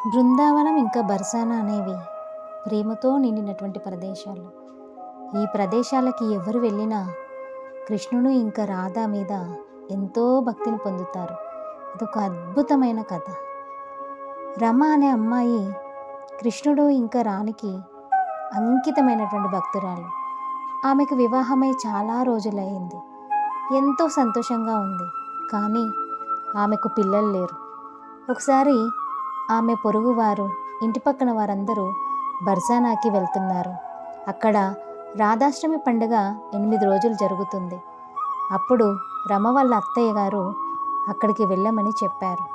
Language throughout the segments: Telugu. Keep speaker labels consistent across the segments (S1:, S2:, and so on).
S1: బృందావనం ఇంకా బర్సానా అనేవి ప్రేమతో నిండినటువంటి ప్రదేశాలు. ఈ ప్రదేశాలకి ఎవరు వెళ్ళినా కృష్ణుడు ఇంకా రాధ మీద ఎంతో భక్తిని పొందుతారు. ఇదొక అద్భుతమైన కథ. రమ అనే అమ్మాయి కృష్ణుడు ఇంకా రాణికి అంకితమైనటువంటి భక్తురాలు. ఆమెకు వివాహమై చాలా రోజులయ్యింది. ఎంతో సంతోషంగా ఉంది. కానీ ఆమెకు పిల్లలు లేరు. ఒకసారి ఆమె పొరుగువారు, ఇంటి పక్కన వారందరూ బర్సానాకి వెళ్తున్నారు. అక్కడ రాధాష్టమి పండుగ 8 రోజులు జరుగుతుంది. అప్పుడు రమ వాళ్ళ అత్తయ్య గారు అక్కడికి వెళ్ళమని చెప్పారు.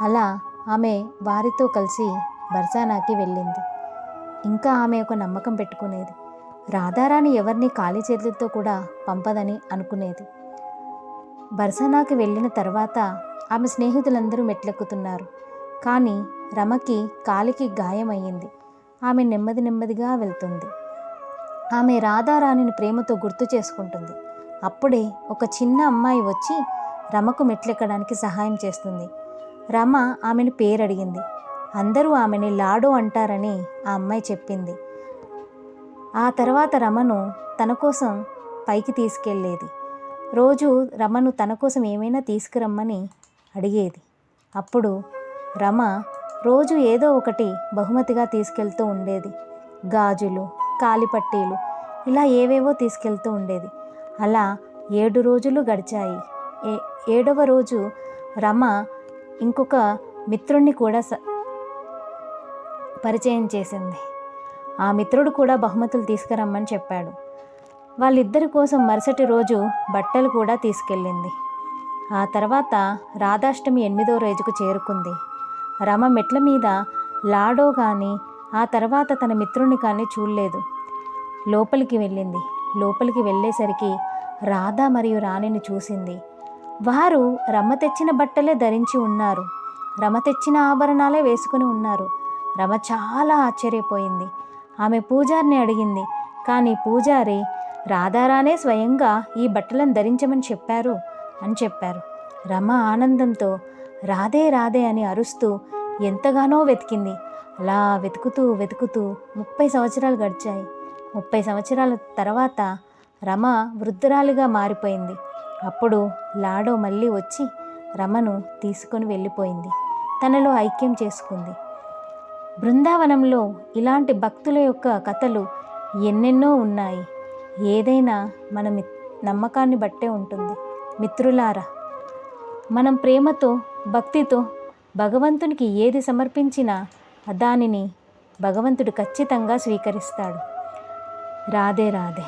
S1: అలా ఆమె వారితో కలిసి బర్సానాకి వెళ్ళింది. ఇంకా ఆమె ఒక నమ్మకం పెట్టుకునేది, రాధారాణి ఎవరిని ఖాళీ చేతులతో కూడా పంపదని అనుకునేది. బర్సానాకి వెళ్ళిన తర్వాత ఆమె స్నేహితులందరూ మెట్లెక్కుతున్నారు. కానీ రమకి కాలికి గాయమయ్యింది. ఆమె నెమ్మదిగా వెళ్తుంది. ఆమె రాధారాణిని ప్రేమతో గుర్తు చేసుకుంటుంది. అప్పుడే ఒక చిన్న అమ్మాయి వచ్చి రమకు మెట్లెక్కడానికి సహాయం చేస్తుంది. రమ ఆమెను పేరు అడిగింది. అందరూ ఆమెని లాడో అంటారని ఆ అమ్మాయి చెప్పింది. ఆ తర్వాత రమను తన కోసం పైకి తీసుకెళ్ళేది. రోజు రమను తన కోసం ఏమైనా తీసుకురమ్మని అడిగేది. అప్పుడు రమ రోజు ఏదో ఒకటి బహుమతిగా తీసుకెళ్తూ ఉండేది. గాజులు, కాలిపట్టీలు, ఇలా ఏవేవో తీసుకెళ్తూ ఉండేది. అలా 7 రోజులు గడిచాయి. 7వ రోజు రమ ఇంకొక మిత్రుణ్ణి కూడా పరిచయం చేసింది. ఆ మిత్రుడు కూడా బహుమతులు తీసుకురమ్మని చెప్పాడు. వాళ్ళిద్దరి కోసం మరుసటి రోజు బట్టలు కూడా తీసుకెళ్ళింది. ఆ తర్వాత రాధాష్టమి 8వ రోజుకు చేరుకుంది. రమ మెట్ల మీద లాడో కానీ ఆ తర్వాత తన మిత్రుణ్ణి కానీ చూడలేదు. లోపలికి వెళ్ళింది. లోపలికి వెళ్ళేసరికి రాధ మరియు రాణిని చూసింది. వారు రమ తెచ్చిన బట్టలే ధరించి ఉన్నారు. రమ తెచ్చిన ఆభరణాలే వేసుకుని ఉన్నారు. రమ చాలా ఆశ్చర్యపోయింది. ఆమె పూజారిని అడిగింది. కానీ పూజారి రాధారాణే స్వయంగా ఈ బట్టలను ధరించమని చెప్పారు అని చెప్పారు. రమ ఆనందంతో రాధే రాధే అని అరుస్తూ ఎంతగానో వెతికింది. అలా వెతుకుతూ 30 సంవత్సరాలు గడిచాయి. 30 సంవత్సరాల తర్వాత రమ వృద్ధురాలిగా మారిపోయింది. అప్పుడు లాడో మళ్ళీ వచ్చి రమను తీసుకొని వెళ్ళిపోయింది. తనలో ఐక్యం చేసుకుంది. బృందావనంలో ఇలాంటి భక్తుల యొక్క కథలు ఎన్నెన్నో ఉన్నాయి. ఏదైనా మన నమ్మకాన్ని బట్టే ఉంటుంది. మిత్రులారా, మనం ప్రేమతో భక్తితో భగవంతునికి ఏది సమర్పించినా దానిని భగవంతుడు ఖచ్చితంగా స్వీకరిస్తాడు. రాధే రాధే.